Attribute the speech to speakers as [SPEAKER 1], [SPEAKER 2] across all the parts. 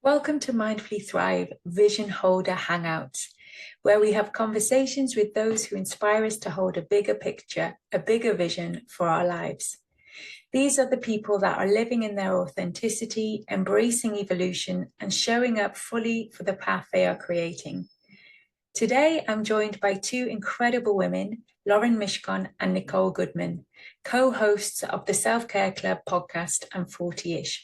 [SPEAKER 1] Welcome to Mindfully Thrive Vision Holder Hangouts, where we have conversations with those who inspire us to hold a bigger picture, a bigger vision for our lives. These are the people that are living in their authenticity, embracing evolution, and showing up fully for the path they are creating. Today, I'm joined by two incredible women, Lauren Mishcon and Nicole Goodman, co-hosts of the Self-Care Club podcast and 40ish.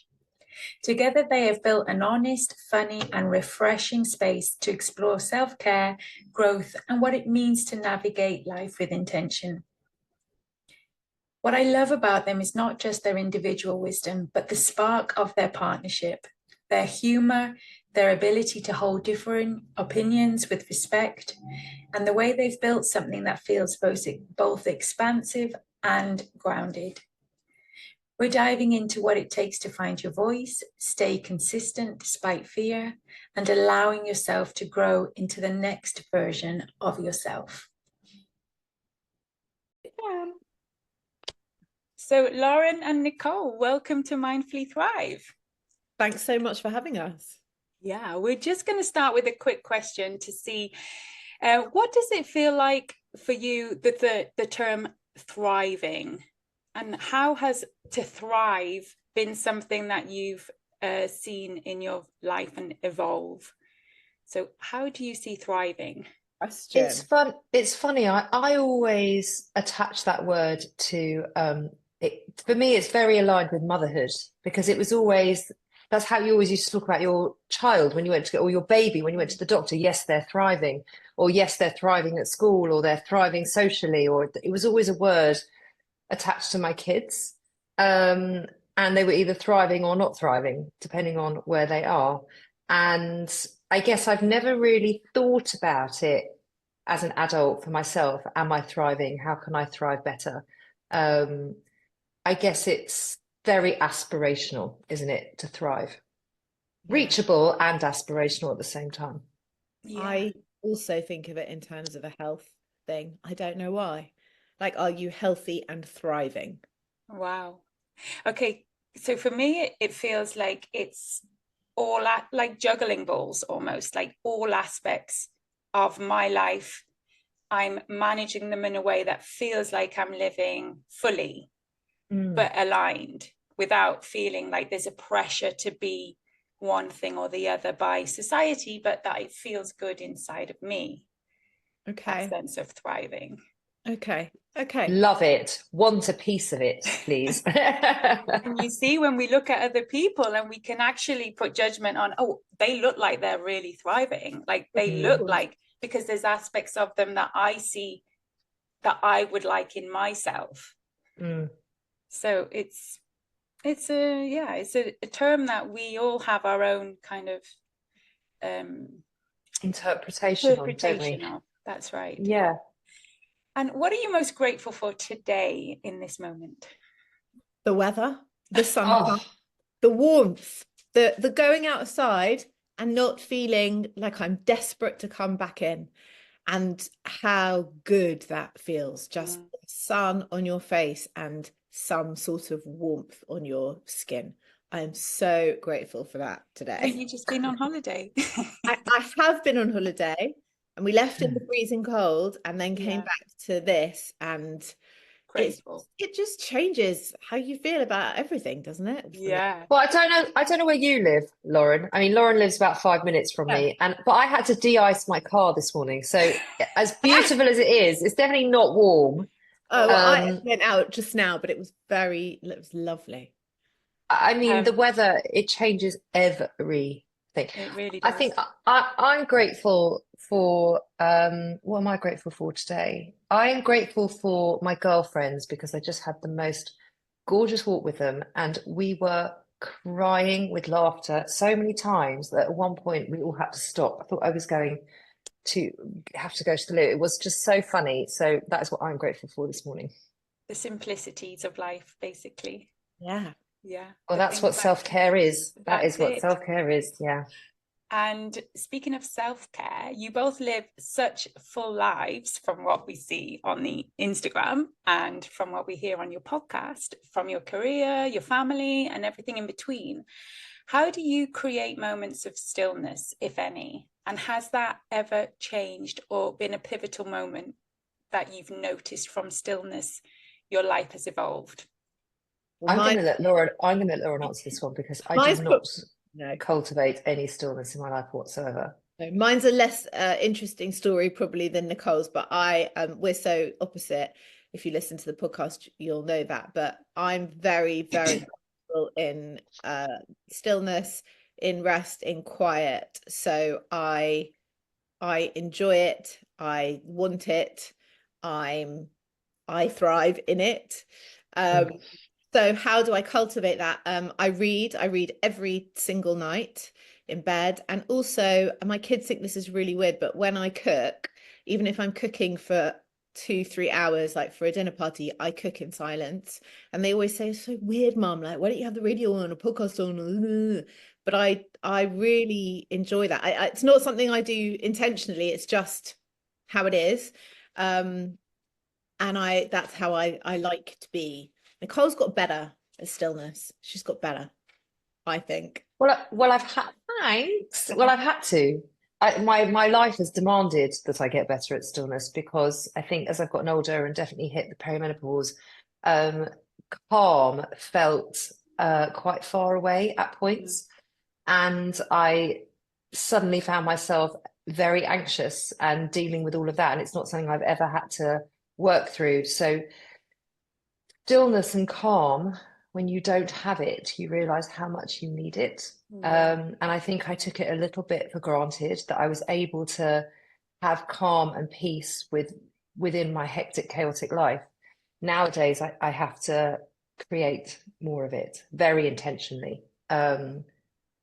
[SPEAKER 1] Together, they have built an honest, funny, and refreshing space to explore self-care, growth, and what it means to navigate life with intention. What I love about them is not just their individual wisdom, but the spark of their partnership, their humor, their ability to hold different opinions with respect, and the way they've built something that feels both expansive and grounded. We're diving into what it takes to find your voice, stay consistent despite fear, and allowing yourself to grow into the next version of yourself. Yeah. So Lauren and Nicole, welcome to Mindfully Thrive.
[SPEAKER 2] Thanks so much for having us.
[SPEAKER 1] Yeah, we're just going to start with a quick question to see what does it feel like for you, the term thriving? And how has to thrive been something that you've seen in your life and evolve? So how do you see thriving?
[SPEAKER 2] Question.
[SPEAKER 3] It's funny. I always attach that word to it. For me, it's very aligned with motherhood because it was always, that's how you always used to talk about your child when you went to, or your baby when you went to the doctor. Yes, they're thriving, or yes, they're thriving at school, or they're thriving socially, or it was always a word attached to my kids, and they were either thriving or not thriving depending on where they are. And I guess I've never really thought about it as an adult for myself. Am I thriving? How can I thrive better? I guess it's very aspirational, isn't it, to thrive? Yeah. Reachable and aspirational at the same time.
[SPEAKER 2] Yeah. I also think of it in terms of a health thing. I don't know why. Like, are you healthy and thriving?
[SPEAKER 1] Wow. Okay. So for me, it feels like it's all like juggling balls, almost like all aspects of my life. I'm managing them in a way that feels like I'm living fully, but aligned without feeling like there's a pressure to be one thing or the other by society, but that it feels good inside of me.
[SPEAKER 2] Okay.
[SPEAKER 1] That sense of thriving.
[SPEAKER 2] Okay.
[SPEAKER 3] Love it. Want a piece of it, please.
[SPEAKER 1] And you see, when we look at other people and we can actually put judgment on, oh, they look like they're really thriving. Like they look like, because there's aspects of them that I see that I would like in myself. So it's a term that we all have our own kind of
[SPEAKER 3] interpretation of, don't we?
[SPEAKER 1] That's right.
[SPEAKER 3] Yeah.
[SPEAKER 1] And what are you most grateful for today in this moment?
[SPEAKER 2] The weather, the sun, the warmth, the going outside and not feeling like I'm desperate to come back in, and how good that feels. Just the sun on your face and some sort of warmth on your skin. I am so grateful for that today.
[SPEAKER 1] Have you just been on holiday?
[SPEAKER 2] I have been on holiday. And we left in the freezing cold and then came back to this, and it just changes how you feel about everything, doesn't it?
[SPEAKER 1] Yeah.
[SPEAKER 3] Well, I don't know where you live, Lauren. I mean, Lauren lives about 5 minutes from me, but I had to de-ice my car this morning. So as beautiful as it is, it's definitely not warm.
[SPEAKER 2] Oh, well, I went out just now, but it was lovely.
[SPEAKER 3] I mean, the weather, it changes everything.
[SPEAKER 1] It really does.
[SPEAKER 3] I think I'm grateful for, what am I grateful for today? I am grateful for my girlfriends because I just had the most gorgeous walk with them, and we were crying with laughter so many times that at one point we all had to stop. I thought I was going to have to go to the loo. It was just so funny. So that is what I'm grateful for this morning.
[SPEAKER 1] The simplicities of life, basically.
[SPEAKER 2] Yeah.
[SPEAKER 1] Yeah.
[SPEAKER 3] Well, that's what self-care is. That is what self-care is. Yeah.
[SPEAKER 1] And speaking of self-care, you both live such full lives from what we see on the Instagram and from what we hear on your podcast, from your career, your family, and everything in between. How do you create moments of stillness, if any? And has that ever changed or been a pivotal moment that you've noticed from stillness your life has evolved?
[SPEAKER 3] I'm going to let Lauren answer this one, because I do not cultivate any stillness in my life whatsoever.
[SPEAKER 2] No, mine's a less interesting story probably than Nicole's, but we're so opposite. If you listen to the podcast, you'll know that. But I'm very, very comfortable in stillness, in rest, in quiet. So I enjoy it. I want it. I thrive in it. So how do I cultivate that? I read every single night in bed. And also, my kids think this is really weird, but when I cook, even if I'm cooking for 2-3 hours, like for a dinner party, I cook in silence. And they always say, it's so weird, Mum, like, why don't you have the radio on, a podcast on? But I really enjoy that. It's not something I do intentionally. It's just how it is. And that's how I like to be. Nicole's got better at stillness. She's got better, I think.
[SPEAKER 3] Well, I've had thanks. Well, I've had to. My life has demanded that I get better at stillness, because I think as I've gotten older and definitely hit the perimenopause, calm felt quite far away at points, and I suddenly found myself very anxious and dealing with all of that, and it's not something I've ever had to work through. So stillness and calm, when you don't have it, you realize how much you need it. And I think I took it a little bit for granted that I was able to have calm and peace within my hectic, chaotic life. Nowadays, I have to create more of it very intentionally. And,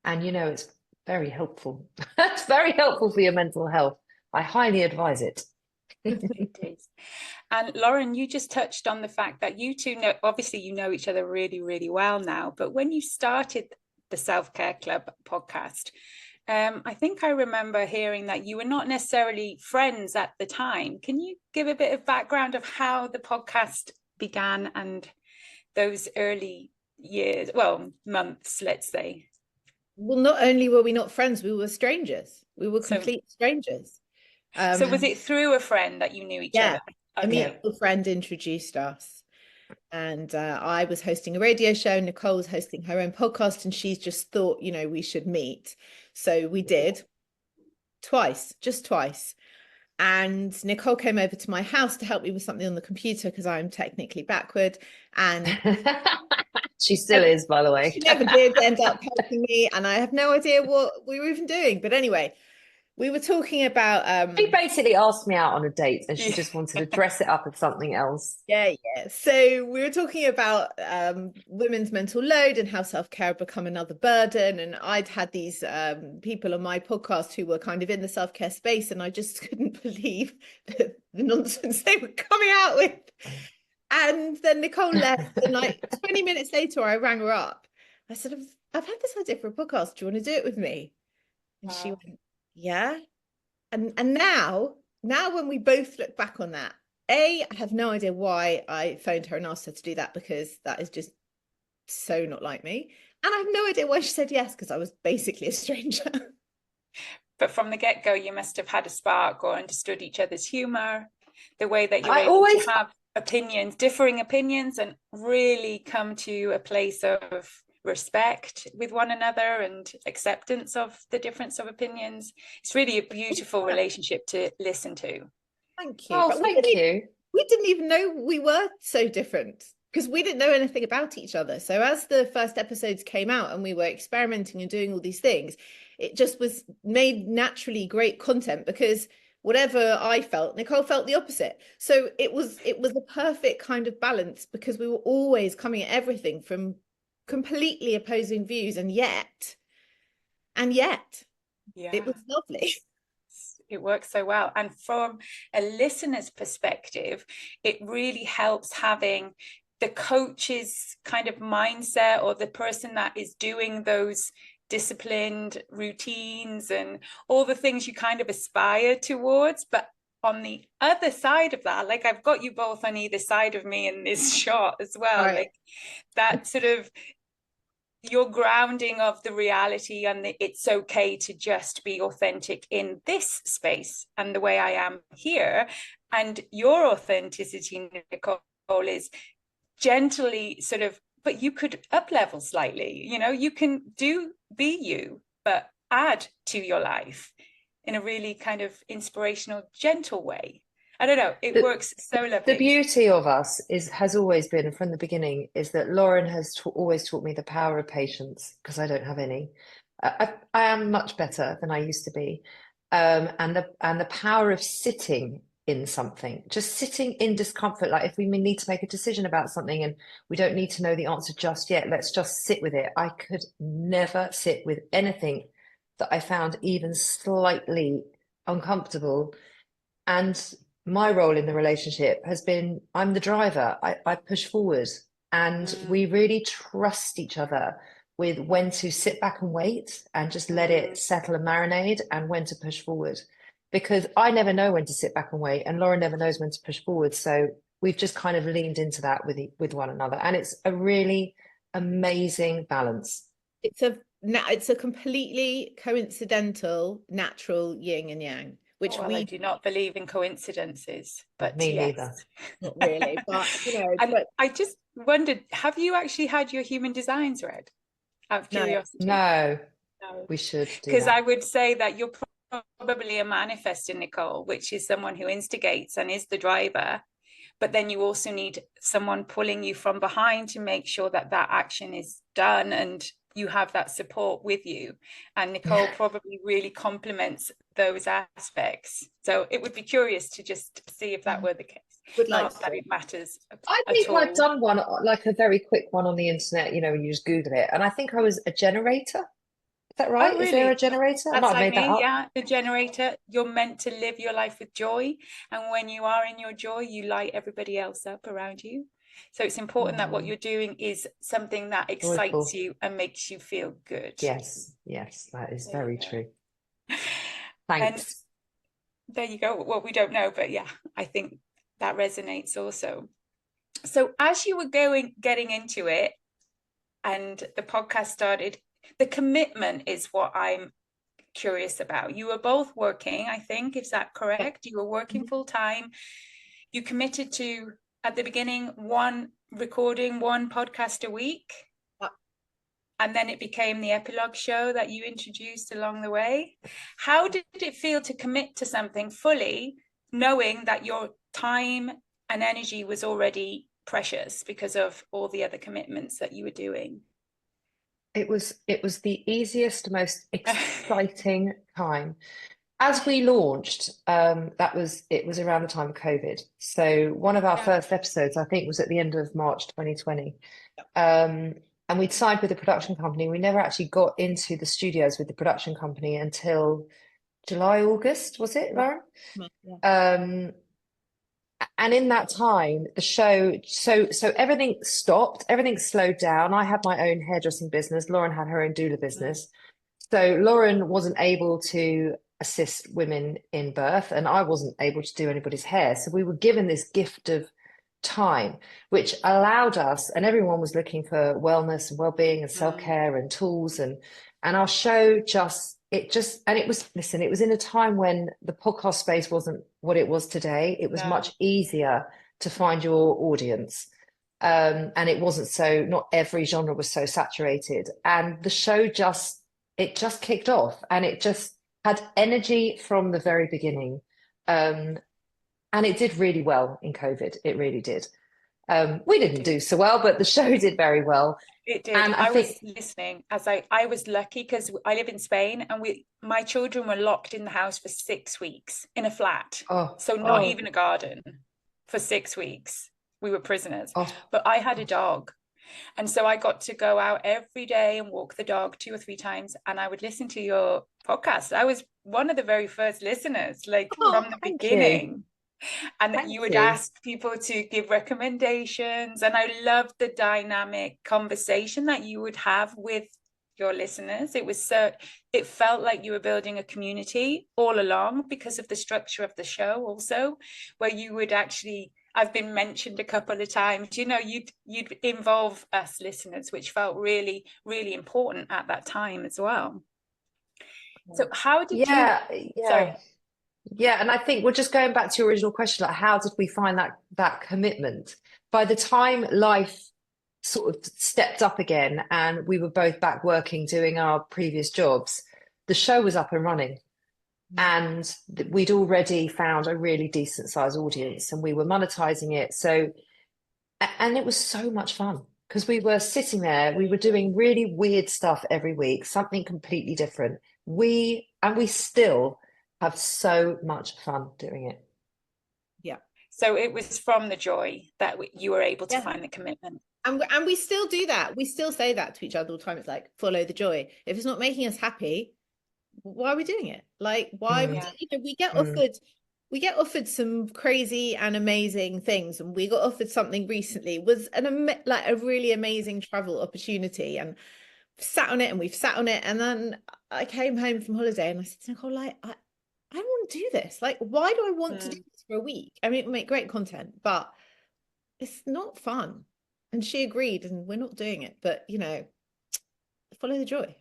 [SPEAKER 3] it's very helpful. It's very helpful for your mental health. I highly advise it.
[SPEAKER 1] It is. And Lauren, you just touched on the fact that you two know, obviously you know each other really, really well now, but when you started the Self-Care Club podcast, I think I remember hearing that you were not necessarily friends at the time. Can you give a bit of background of how the podcast began and those early years, well, months, let's say?
[SPEAKER 2] Well, not only were we not friends, we were strangers. We were complete strangers.
[SPEAKER 1] So was it through a friend that you knew each other?
[SPEAKER 2] A mutual friend introduced us, and I was hosting a radio show. Nicole was hosting her own podcast, and she just thought, we should meet. So we did just twice. And Nicole came over to my house to help me with something on the computer, because I'm technically backward. And
[SPEAKER 3] she still is, by the way.
[SPEAKER 2] She never did end up helping me, and I have no idea what we were even doing. But anyway, we were talking about
[SPEAKER 3] she basically asked me out on a date, and she just wanted to dress it up as something else.
[SPEAKER 2] Yeah. So we were talking about women's mental load and how self-care had become another burden. And I'd had these people on my podcast who were kind of in the self-care space, and I just couldn't believe the nonsense they were coming out with. And then Nicole left, and like 20 minutes later, I rang her up. I said, I've had this idea for a podcast. Do you want to do it with me? And she went, yeah. And now when we both look back on that, I have no idea why I phoned her and asked her to do that, because that is just so not like me. And I have no idea why she said yes, because I was basically a stranger.
[SPEAKER 1] But from the get-go, you must have had a spark or understood each other's humor, the way that you're able to have differing opinions, and really come to a place of respect with one another and acceptance of the difference of opinions. It's really a beautiful relationship to listen to.
[SPEAKER 2] Thank you.
[SPEAKER 3] Oh, thank you.
[SPEAKER 2] We didn't even know we were so different, because we didn't know anything about each other. So as the first episodes came out and we were experimenting and doing all these things, it just was made naturally great content, because whatever I felt, Nicole felt the opposite. So it was a perfect kind of balance, because we were always coming at everything from completely opposing views, and yet it was lovely.
[SPEAKER 1] It works so well. And from a listener's perspective, it really helps having the coach's kind of mindset, or the person that is doing those disciplined routines and all the things you kind of aspire towards. But on the other side of that, like I've got you both on either side of me in this shot as well,
[SPEAKER 2] Right.
[SPEAKER 1] like that sort of your grounding of the reality and it's okay to just be authentic in this space and the way I am here. And your authenticity, Nicole, is gently sort of, but you could up level slightly, you know, you can be you, but add to your life in a really kind of inspirational, gentle way. I don't know, it works so lovely.
[SPEAKER 3] The beauty of us has always been, from the beginning, is that Lauren has always taught me the power of patience, because I don't have any. I am much better than I used to be. And the power of sitting in something, just sitting in discomfort. Like if we need to make a decision about something and we don't need to know the answer just yet, let's just sit with it. I could never sit with anything that I found even slightly uncomfortable. And my role in the relationship has been, I'm the driver. I push forward, and we really trust each other with when to sit back and wait and just let it settle and marinate, and when to push forward. Because I never know when to sit back and wait, and Lauren never knows when to push forward. So we've just kind of leaned into that with one another, and it's a really amazing balance.
[SPEAKER 2] It's a completely coincidental, natural yin and yang. Which
[SPEAKER 1] I do not believe in coincidences, but
[SPEAKER 3] me
[SPEAKER 1] yes.
[SPEAKER 3] neither.
[SPEAKER 2] Not really, but you know.
[SPEAKER 1] And I just wondered, have you actually had your human designs read? Out of curiosity.
[SPEAKER 3] No. We should do
[SPEAKER 1] because
[SPEAKER 3] that.
[SPEAKER 1] I would say that you're probably a manifestor, Nicole, which is someone who instigates and is the driver. But then you also need someone pulling you from behind to make sure that that action is done and you have that support with you. And Nicole probably really complements those aspects. So it would be curious to just see if that were the case. Not that it matters.
[SPEAKER 3] I think I've done one, like a very quick one on the internet, you know, you just Google it. And I think I was a generator. Is that right?
[SPEAKER 1] Oh, really?
[SPEAKER 3] Is there a generator?
[SPEAKER 1] That's like me, yeah, the generator. You're meant to live your life with joy. And when you are in your joy, you light everybody else up around you. So it's important that what you're doing is something that excites you and makes you feel good.
[SPEAKER 3] Yes, that is very true. Thanks.
[SPEAKER 1] And there you go. Well, we don't know, but yeah, I think that resonates also. So as you were getting into it and the podcast started, the commitment is what I'm curious about. You were both working, I think, is that correct? You were working full time. You committed to, at the beginning, one podcast a week. And then it became the epilogue show that you introduced along the way. How did it feel to commit to something fully, knowing that your time and energy was already precious because of all the other commitments that you were doing?
[SPEAKER 3] It was the easiest, most exciting time. As we launched, it was around the time of COVID. So one of our first episodes, I think, was at the end of March 2020. And we'd signed with a production company. We never actually got into the studios with the production company until July, August, was it, Lauren? Yeah. And in that time, the show, so everything stopped, everything slowed down. I had my own hairdressing business. Lauren had her own doula business. So Lauren wasn't able to assist women in birth, and I wasn't able to do anybody's hair. So we were given this gift of time, which allowed us, and everyone was looking for wellness and well-being and self-care and tools, and our show it was in a time when the podcast space wasn't what it was today. It was much easier to find your audience. And it wasn't not every genre was so saturated. And the show just kicked off, and it just had energy from the very beginning. And it did really well in COVID. It really did. We didn't do so well, but the show did very well.
[SPEAKER 1] It did. And I was listening as I was lucky because I live in Spain, and my children were locked in the house for 6 weeks in a flat. So not even a garden for 6 weeks. We were prisoners. But I had a dog. And so I got to go out every day and walk the dog 2 or 3 times. And I would listen to your podcast. I was one of the very first listeners, from the beginning. And you would ask people to give recommendations. And I loved the dynamic conversation that you would have with your listeners. It felt like you were building a community all along because of the structure of the show also, where you would actually, I've been mentioned a couple of times, you'd involve us listeners, which felt really, really important at that time as well. So how did
[SPEAKER 3] Sorry. Yeah, and I think we're just going back to your original question, like how did we find that commitment? By the time life sort of stepped up again and we were both back working, doing our previous jobs, the show was up and running. And we'd already found a really decent sized audience and we were monetizing it. So, and it was so much fun because we were sitting there, we were doing really weird stuff every week, something completely different. We still have so much fun doing it.
[SPEAKER 1] Yeah. So it was from the joy that you were able to find the commitment.
[SPEAKER 2] And we still do that. We still say that to each other all the time. It's like, follow the joy. If it's not making us happy, why are we doing it? Like, why we get offered some crazy and amazing things, and we got offered something recently, was a really amazing travel opportunity, and sat on it, and we've sat on it. And then I came home from holiday and I said to Nicole, like, I don't want to do this. Like, why do I want to do this for a week? I mean, it will make great content, but it's not fun. And she agreed, and we're not doing it, but follow the joy.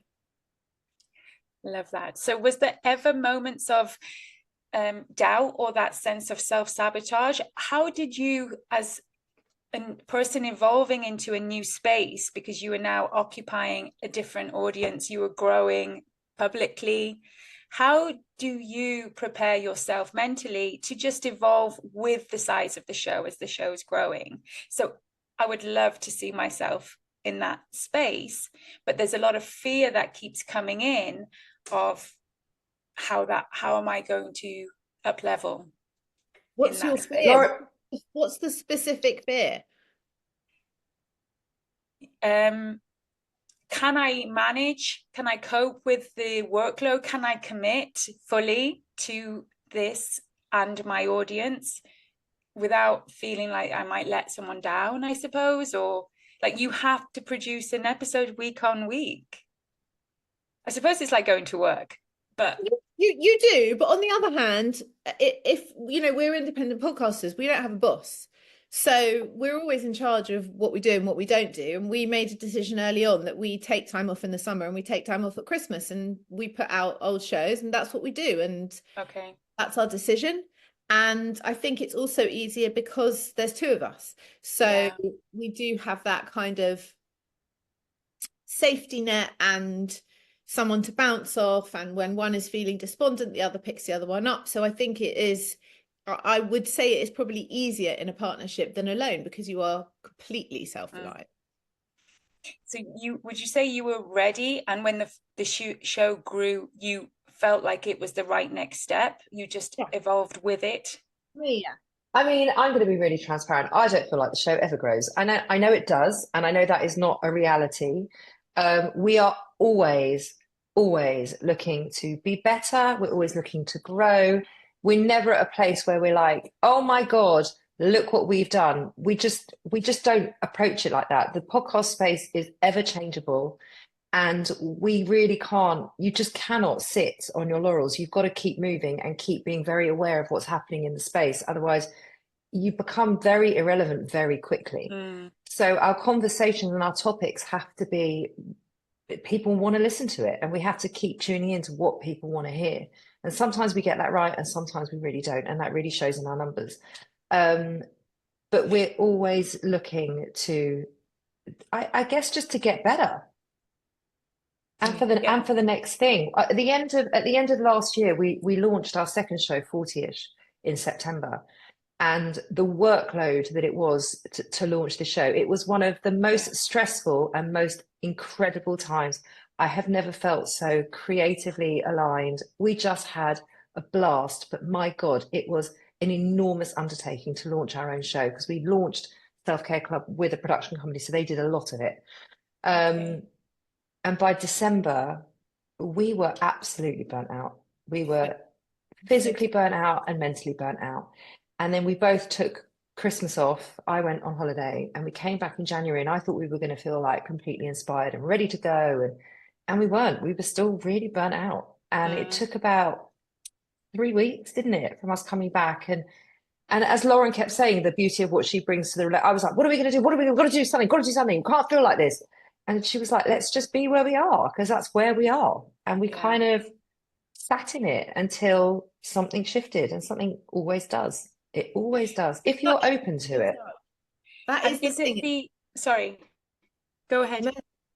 [SPEAKER 1] Love that. So was there ever moments of doubt or that sense of self-sabotage? How did you, as a person evolving into a new space, because you are now occupying a different audience, you are growing publicly, how do you prepare yourself mentally to just evolve with the size of the show as the show is growing? So I would love to see myself in that space, but there's a lot of fear that keeps coming in of how am I going to up level?
[SPEAKER 2] What's your fear? What's the specific fear?
[SPEAKER 1] Can I manage? Can I cope with the workload? Can I commit fully to this and my audience without feeling like I might let someone down, I suppose? Or like you have to produce an episode week on week. I suppose it's like going to work, but
[SPEAKER 2] you do. But on the other hand, if we're independent podcasters, we don't have a boss. So we're always in charge of what we do and what we don't do. And we made a decision early on that we take time off in the summer and we take time off at Christmas and we put out old shows, and that's what we do. And that's our decision. And I think it's also easier because there's two of us. So we do have that kind of safety net and someone to bounce off. And when one is feeling despondent, the other picks the other one up. So I think I would say it is probably easier in a partnership than alone because you are completely self-reliant.
[SPEAKER 1] So would you say you were ready? And when the show grew, you felt like it was the right next step? You just evolved with it?
[SPEAKER 3] Yeah. I mean, I'm going to be really transparent. I don't feel like the show ever grows. I know it does. And I know that is not a reality. We are always looking to be better. We're always looking to grow. We're never at a place where we're like, oh my God, look what we've done. We just don't approach it like that. The podcast space is ever changeable. And we really can't, you just cannot sit on your laurels. You've got to keep moving and keep being very aware of what's happening in the space. Otherwise, you become very irrelevant very quickly. So our conversations and our topics have to be, people want to listen to it, and we have to keep tuning into what people want to hear. And sometimes we get that right, and sometimes we really don't. And that really shows in our numbers. But we're always looking to, I guess, just to get better. And for the next thing, at the end of last year, we launched our second show, 40ish, in September, and the workload that it was to launch the show, it was one of the most stressful and most incredible times. I have never felt so creatively aligned. We just had a blast, but my God, it was an enormous undertaking to launch our own show because we launched Self-Care Club with a production company, so they did a lot of it. And by December, we were absolutely burnt out. We were physically burnt out and mentally burnt out. And then we both took Christmas off. I went on holiday and we came back in January, and I thought we were going to feel like completely inspired and ready to go. And we were still really burnt out. And it took about 3 weeks, didn't it, from us coming back. And as Lauren kept saying, the beauty of what she brings to I was like, what are we going to do? We've got to do something. Got to do something. We can't feel like this. And she was like, let's just be where we are, because that's where we are. And we kind of sat in it until something shifted, and something always does. It always does, if you're open to it.
[SPEAKER 2] That is the thing.
[SPEAKER 1] Sorry, go ahead.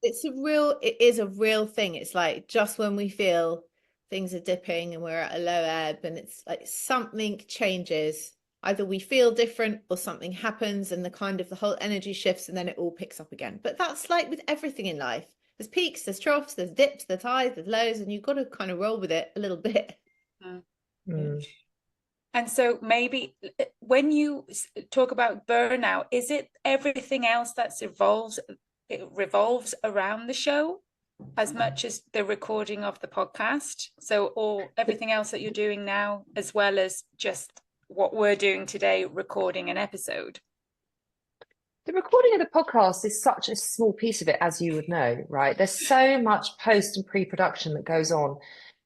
[SPEAKER 2] It is a real thing. It's like just when we feel things are dipping and we're at a low ebb, and it's like something changes. Either we feel different or something happens, and the whole energy shifts, and then it all picks up again. But that's like with everything in life. There's peaks, there's troughs, there's dips, there's highs, there's lows, and you've got to kind of roll with it a little bit.
[SPEAKER 1] And so maybe when you talk about burnout, is it everything else that revolves around the show as much as the recording of the podcast? So, or everything else that you're doing now, as well as just what we're doing today, recording an episode?
[SPEAKER 3] The recording of the podcast is such a small piece of it, as you would know, right? There's so much post and pre-production that goes on.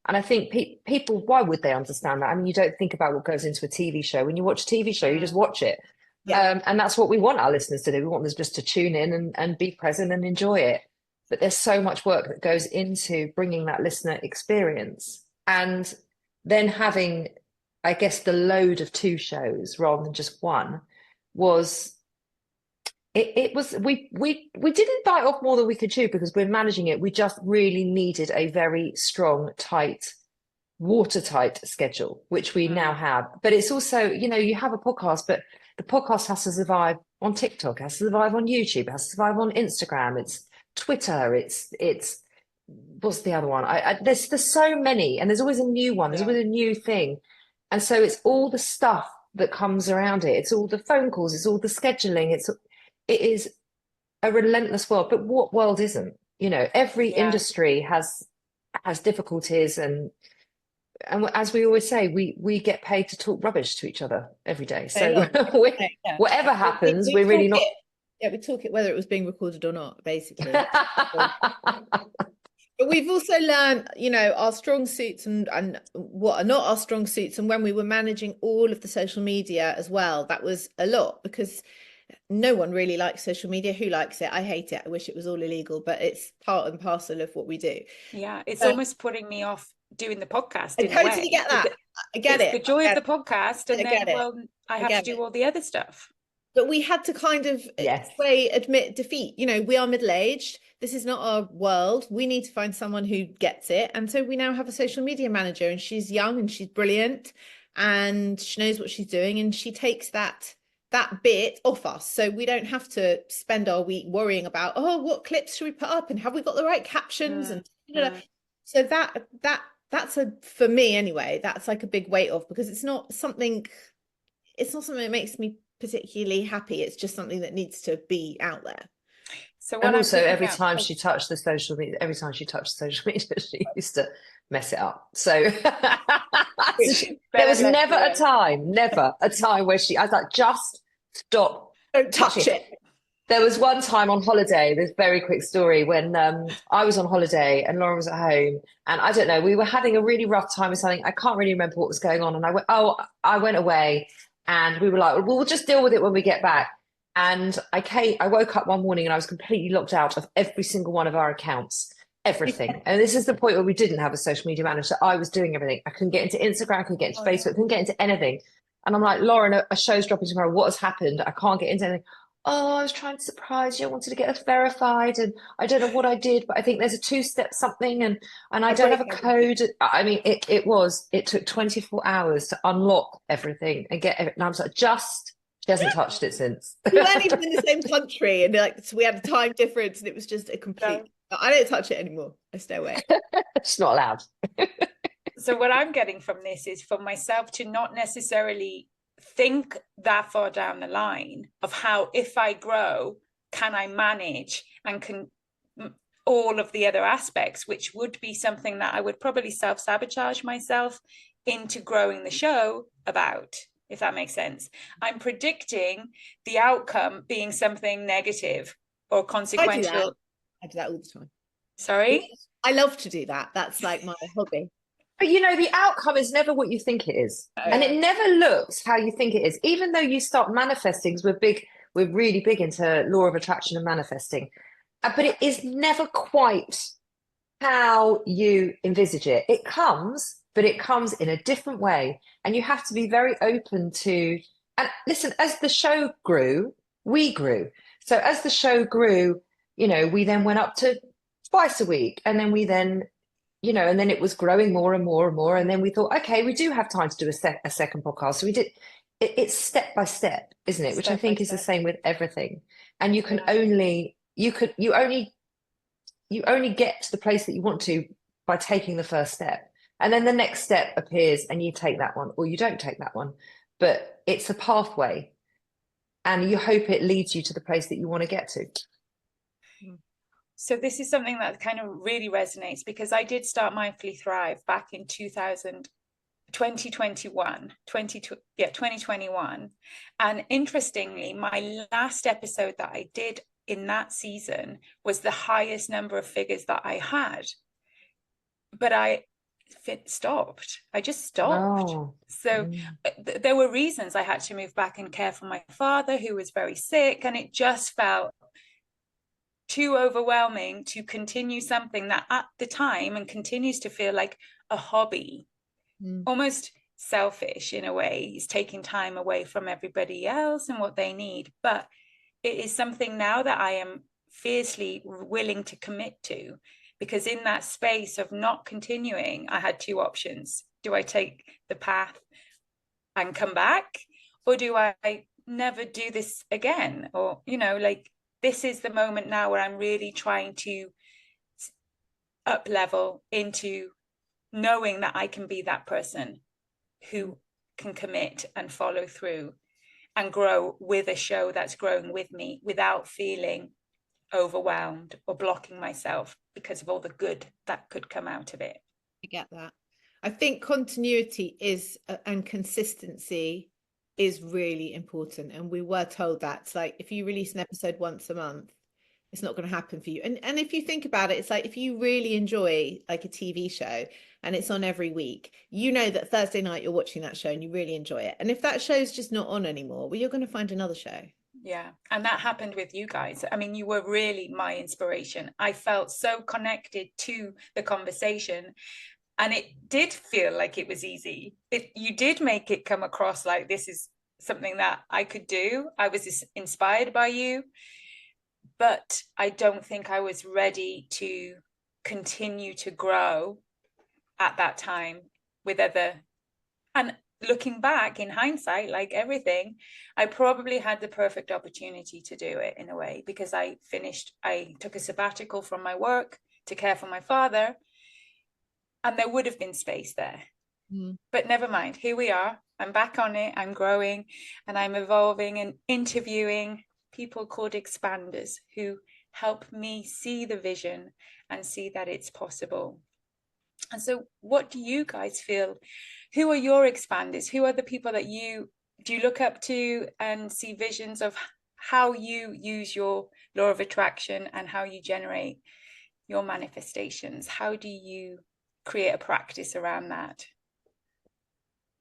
[SPEAKER 3] And I think people, why would they understand that? I mean, you don't think about what goes into a TV show. When you watch a TV show, you just watch it. And that's what we want our listeners to do. We want them just to tune in and be present and enjoy it. But there's so much work that goes into bringing that listener experience. And then having, I guess, the load of 2 shows rather than just one was... we didn't bite off more than we could chew because we're managing it. We just really needed a very strong, tight, watertight schedule, which we now have. But it's also, you have a podcast, but the podcast has to survive on TikTok, has to survive on YouTube, has to survive on Instagram, it's Twitter, it's what's the other one? There's so many, and there's always a new one, there's always a new thing. And so it's all the stuff that comes around it. It's all the phone calls, it's all the scheduling, it is a relentless world. But what world isn't? Every industry has difficulties, and as we always say, we get paid to talk rubbish to each other every day. So whatever happens, we're really not.
[SPEAKER 2] We talk it whether it was being recorded or not, basically. But we've also learned, our strong suits and what are not our strong suits. And when we were managing all of the social media as well, that was a lot, because no one really likes social media. Who likes it? I hate it. I wish it was all illegal, but it's part and parcel of what we do.
[SPEAKER 1] Yeah, it's almost putting me off doing the podcast.
[SPEAKER 2] I totally get that. I get it.
[SPEAKER 1] The joy of the podcast, and then I have to do all the other stuff.
[SPEAKER 2] But we had to kind of admit defeat. We are middle-aged. This is not our world. We need to find someone who gets it. And so we now have a social media manager, and she's young and she's brilliant and she knows what she's doing, and she takes that bit off us, so we don't have to spend our week worrying about, what clips should we put up and have we got the right captions, and so that's for me anyway, that's like a big weight off, because it's not something that makes me particularly happy. It's just something that needs to be out there.
[SPEAKER 3] So and also every time she touched the social media, she used to mess it up. So there was never a time where I was like, just stop,
[SPEAKER 2] don't touch it.
[SPEAKER 3] There was one time on holiday, this very quick story, when I was on holiday and Lauren was at home, and I don't know, we were having a really rough time with something. I can't really remember what was going on. And I went away, and we were like, well, we'll just deal with it when we get back. And I woke up one morning and I was completely locked out of every single one of our accounts, everything. And this is the point where we didn't have a social media manager. So I was doing everything. I couldn't get into Instagram, I couldn't get into Facebook, couldn't get into anything. And I'm like, Lauren, a show's dropping tomorrow. What has happened? I can't get into anything. I was trying to surprise you. I wanted to get us verified, and I don't know what I did, but I think there's a 2-step something, and I don't have a code. I mean, it took 24 hours to unlock everything and get everything. And I was like, she hasn't touched it since.
[SPEAKER 2] We weren't even in the same country, and so we had a time difference, and it was just a complete. I don't touch it anymore. I stay away.
[SPEAKER 3] It's not allowed.
[SPEAKER 1] So what I'm getting from this is for myself to not necessarily think that far down the line of how, if I grow, can I manage and can all of the other aspects, which would be something that I would probably self-sabotage myself into growing the show about, if that makes sense. I'm predicting the outcome being something negative or consequential.
[SPEAKER 2] I do that all the time.
[SPEAKER 1] Sorry?
[SPEAKER 2] I love to do that. That's like my hobby.
[SPEAKER 3] But you know, the outcome is never what you think it is. And it never looks how you think it is. Even though you start manifesting, 'cause we're really big into law of attraction and manifesting. But it is never quite how you envisage it. It comes, but it comes in a different way. And you have to be very open to, and listen, as the show grew, we grew. So as the show grew, you know, we then went up to twice a week. And then we then, you know, and then it was growing more and more and more. And then we thought, okay, we do have time to do a second podcast. So we did, it's step by step, isn't it? Which I think is the same with everything. And you can only, you only get to the place that you want to by taking the first step. And then the next step appears and you take that one or you don't take that one. But it's a pathway and you hope it leads you to the place that you want to get to.
[SPEAKER 1] So this is something that kind of really resonates, because I did start Mindfully Thrive back in 2021. And interestingly, my last episode that I did in that season was the highest number of figures that I had. But I stopped. I just stopped. So there were reasons I had to move back and care for my father, who was very sick, and it just felt too overwhelming to continue something that at the time and continues to feel like a hobby, almost selfish in a way. He's taking time away from everybody else and what they need. But it is something now that I am fiercely willing to commit to, because in that space of not continuing, I had two options. Do I take the path and come back, or do I never do this again? Or, you know, like, this is the moment now where I'm really trying to up level into knowing that I can be that person who can commit and follow through and grow with a show that's growing with me without feeling overwhelmed or blocking myself because of all the good that could come out of it.
[SPEAKER 2] I get that. I think continuity is and consistency is really important, and we were told that. It's like, if you release an episode once a month, it's not going to happen for you. And if you think about it, it's like, if you really enjoy like a TV show and it's on every week, you know that Thursday night you're watching that show and you really enjoy it. And if that show's just not on anymore, well, you're going to find another show.
[SPEAKER 1] Yeah, and that happened with you guys. I mean, you were really my inspiration. I felt so connected to the conversation, and it did feel like it was easy. You did make it come across like this is something that I could do. I was inspired by you, but I don't think I was ready to continue to grow at that time with other. And looking back in hindsight, like everything, I probably had the perfect opportunity to do it in a way, because I took a sabbatical from my work to care for my father, and there would have been space there. But never mind, here we are. I'm back on it. I'm growing and I'm evolving and interviewing people called expanders who help me see the vision and see that it's possible. And so what do you guys feel? Who are your expanders? Who are the people that you look up to and see visions of how you use your law of attraction and how you generate your manifestations? How do you create a practice around that?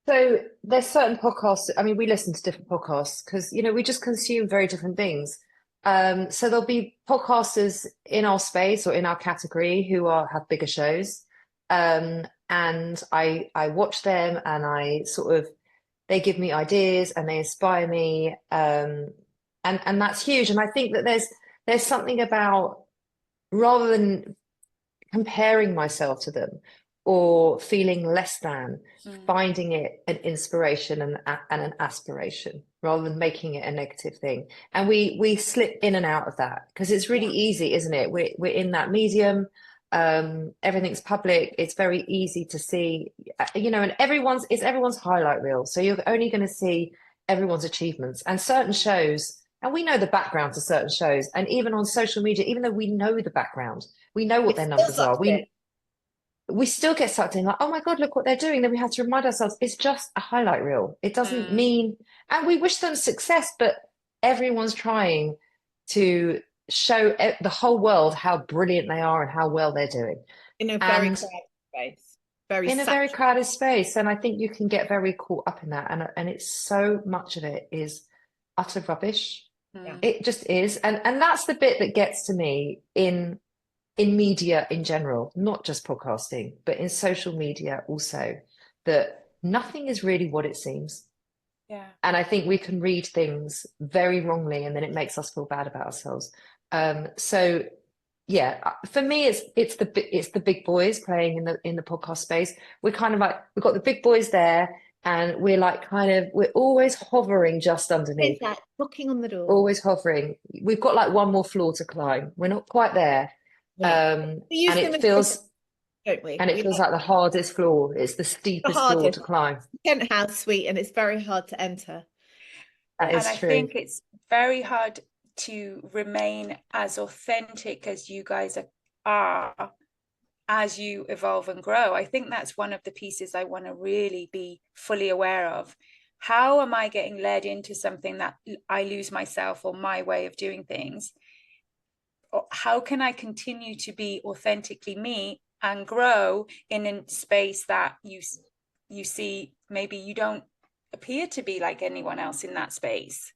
[SPEAKER 3] So there's certain podcasts. I mean, we listen to different podcasts because, you know, we just consume very different things. So there'll be podcasters in our space or in our category who have bigger shows. And I watch them and they give me ideas and they inspire me. And that's huge. And I think that there's something about, rather than comparing myself to them or feeling less than, finding it an inspiration and an aspiration rather than making it a negative thing. And we slip in and out of that because it's really easy, isn't it? We're in that medium. Everything's public. It's very easy to see, you know, and it's everyone's highlight reel. So you're only going to see everyone's achievements and certain shows. And we know the background to certain shows. And even on social media, even though we know the background, we know what their numbers are. We still get sucked in like, oh my God, look what they're doing. Then we have to remind ourselves, it's just a highlight reel. It doesn't mean, and we wish them success, but everyone's trying to show the whole world how brilliant they are and how well they're doing.
[SPEAKER 2] In a very
[SPEAKER 3] And
[SPEAKER 2] crowded space. Very
[SPEAKER 3] in a very
[SPEAKER 2] saturated.
[SPEAKER 3] crowded space. And I think you can get very caught up in that. And it's so much of it is utter rubbish.
[SPEAKER 2] Yeah.
[SPEAKER 3] It just is. And that's the bit that gets to me in media in general, not just podcasting, but in social media also, that nothing is really what it seems.
[SPEAKER 1] Yeah.
[SPEAKER 3] And I think we can read things very wrongly and then it makes us feel bad about ourselves. So yeah, for me, it's the big boys playing in the podcast space. We're kind of like, we've got the big boys there, and we're like we're always hovering just underneath.
[SPEAKER 2] That knocking on the door.
[SPEAKER 3] Always hovering. We've got like one more floor to climb. We're not quite there. And it feels,
[SPEAKER 2] don't we?
[SPEAKER 3] And it feels like the hardest floor. It's the steepest floor to climb.
[SPEAKER 2] Penthouse suite, and it's very hard to enter.
[SPEAKER 3] That is
[SPEAKER 1] and
[SPEAKER 3] true.
[SPEAKER 1] I think it's very hard to remain as authentic as you guys are as you evolve and grow. I think that's one of the pieces I want to really be fully aware of. How am I getting led into something that I lose myself or my way of doing things? Or how can I continue to be authentically me and grow in a space that you see maybe you don't appear to be like anyone else in that space?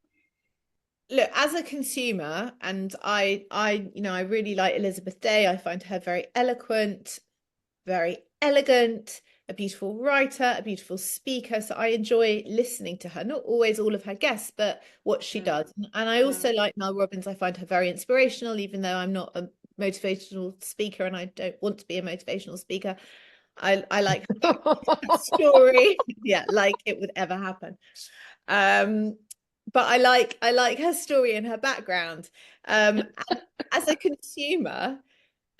[SPEAKER 2] Look, as a consumer, and I really like Elizabeth Day. I find her very eloquent, very elegant, a beautiful writer, a beautiful speaker. So I enjoy listening to her, not always all of her guests, but what she does. And I also like Mel Robbins. I find her very inspirational, even though I'm not a motivational speaker and I don't want to be a motivational speaker. I like her story. Yeah, like it would ever happen. But I like her story and her background. As a consumer,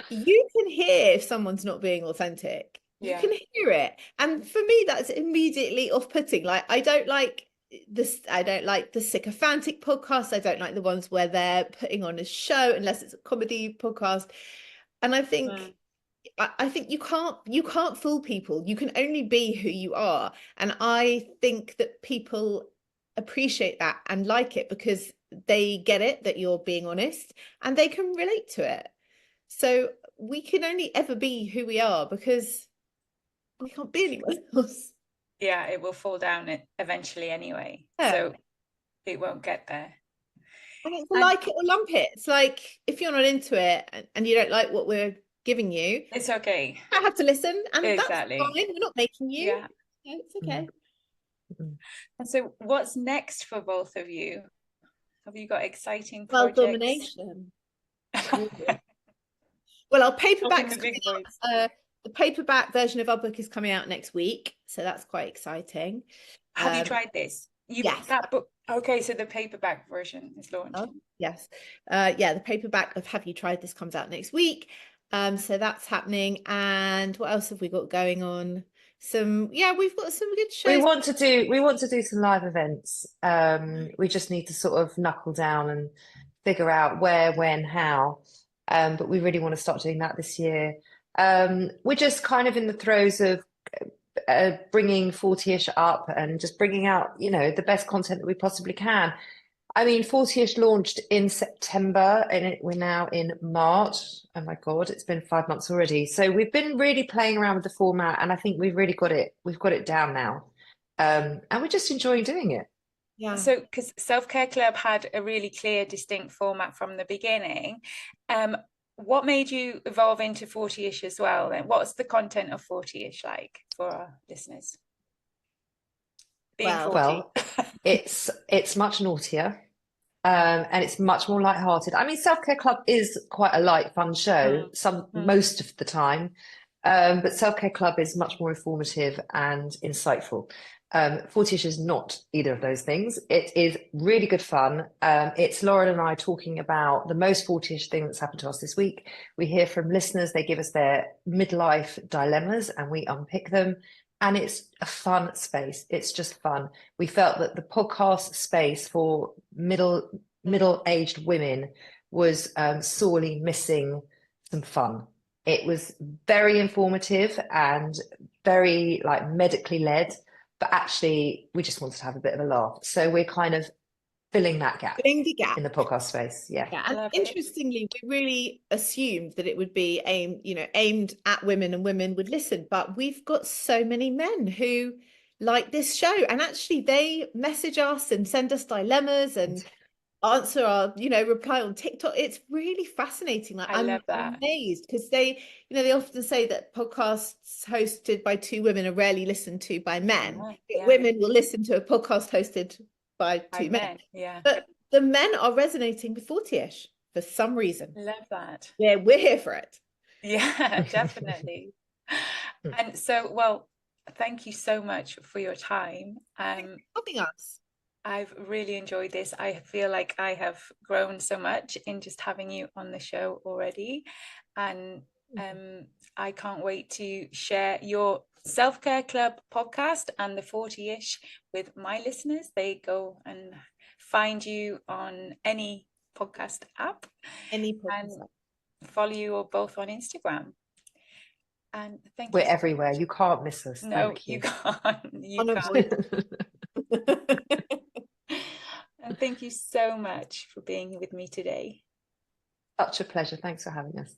[SPEAKER 2] you can hear if someone's not being authentic. You can hear it. And for me, that's immediately off-putting. Like, I don't like the sycophantic podcasts. I don't like the ones where they're putting on a show unless it's a comedy podcast. And I think you can't fool people. You can only be who you are. And I think that people appreciate that and like it because they get it that you're being honest and they can relate to it. So we can only ever be who we are because we can't be anyone else.
[SPEAKER 1] Yeah, it will fall down eventually anyway.
[SPEAKER 2] Yeah.
[SPEAKER 1] So it won't get there.
[SPEAKER 2] And it's like it or lump it. It's like if you're not into it and you don't like what we're giving you,
[SPEAKER 1] it's okay.
[SPEAKER 2] You don't have to listen, and
[SPEAKER 1] exactly.
[SPEAKER 2] That's fine. We're not making you.
[SPEAKER 1] Yeah,
[SPEAKER 2] it's okay.
[SPEAKER 1] And so, what's next for both of you? Have you got exciting
[SPEAKER 2] projects?
[SPEAKER 1] Well,
[SPEAKER 2] domination. Well, our paperback's coming out. The paperback version of our book is coming out next week, so that's quite exciting.
[SPEAKER 1] Have you tried this?
[SPEAKER 2] Yes.
[SPEAKER 1] That book. Okay, so the paperback version is launched.
[SPEAKER 2] Oh, yes. Yeah, the paperback of Have You Tried This comes out next week. So that's happening. And what else have we got going on? We've got some good shows.
[SPEAKER 3] We want to do some live events. We just need to sort of knuckle down and figure out where, when, how. But we really want to start doing that this year. We're just kind of in the throes of bringing 40ish up and just bringing out, the best content that we possibly can. I mean, 40ish launched in September and we're now in March. Oh my God, it's been 5 months already. So we've been really playing around with the format and I think we've really got it. We've got it down now. And we're just enjoying doing it.
[SPEAKER 1] Yeah. So, because Self-Care Club had a really clear, distinct format from the beginning. What made you evolve into 40ish as well? And what's the content of 40ish like for our listeners?
[SPEAKER 3] Well, it's much naughtier and it's much more lighthearted. I mean, Self-Care Club is quite a light, fun show most of the time, but Self-Care Club is much more informative and insightful. 40ish is not either of those things. It is really good fun. It's Lauren and I talking about the most 40ish thing that's happened to us this week. We hear from listeners, they give us their midlife dilemmas and we unpick them. And it's a fun space. It's just fun. We felt that the podcast space for middle-aged women was sorely missing some fun. It was very informative and very medically led, but actually we just wanted to have a bit of a laugh. So we're kind of filling that gap
[SPEAKER 2] Filling the gap.
[SPEAKER 3] in the podcast space. Yeah.
[SPEAKER 2] Yeah, and interestingly, we really assumed that it would be aimed at women and women would listen, but we've got so many men who like this show, and actually they message us and send us dilemmas and answer our reply on TikTok. It's really fascinating. Like,
[SPEAKER 1] I love
[SPEAKER 2] I'm
[SPEAKER 1] that.
[SPEAKER 2] amazed because they often say that podcasts hosted by two women are rarely listened to by men.
[SPEAKER 1] Yeah.
[SPEAKER 2] Women will listen to a podcast hosted by two men.
[SPEAKER 1] Yeah,
[SPEAKER 2] but the men are resonating with 40ish for some reason.
[SPEAKER 1] Love that.
[SPEAKER 2] Yeah, we're here for it.
[SPEAKER 1] Yeah, definitely. And so, well, thank you so much for your time.
[SPEAKER 2] Thanks for having us.
[SPEAKER 1] I've really enjoyed this. I feel like I have grown so much in just having you on the show already. And I can't wait to share your Self-Care Club podcast and the 40ish with my listeners. They go and find you on any podcast app.
[SPEAKER 2] Any podcast
[SPEAKER 1] and follow you or both on Instagram. And thank
[SPEAKER 3] We're
[SPEAKER 1] you so
[SPEAKER 3] everywhere.
[SPEAKER 1] much.
[SPEAKER 3] You can't miss us.
[SPEAKER 1] No,
[SPEAKER 3] Thank you.
[SPEAKER 1] you can't. You
[SPEAKER 2] On a
[SPEAKER 1] can't. And thank you so much for being with me today.
[SPEAKER 3] Such a pleasure. Thanks for having us.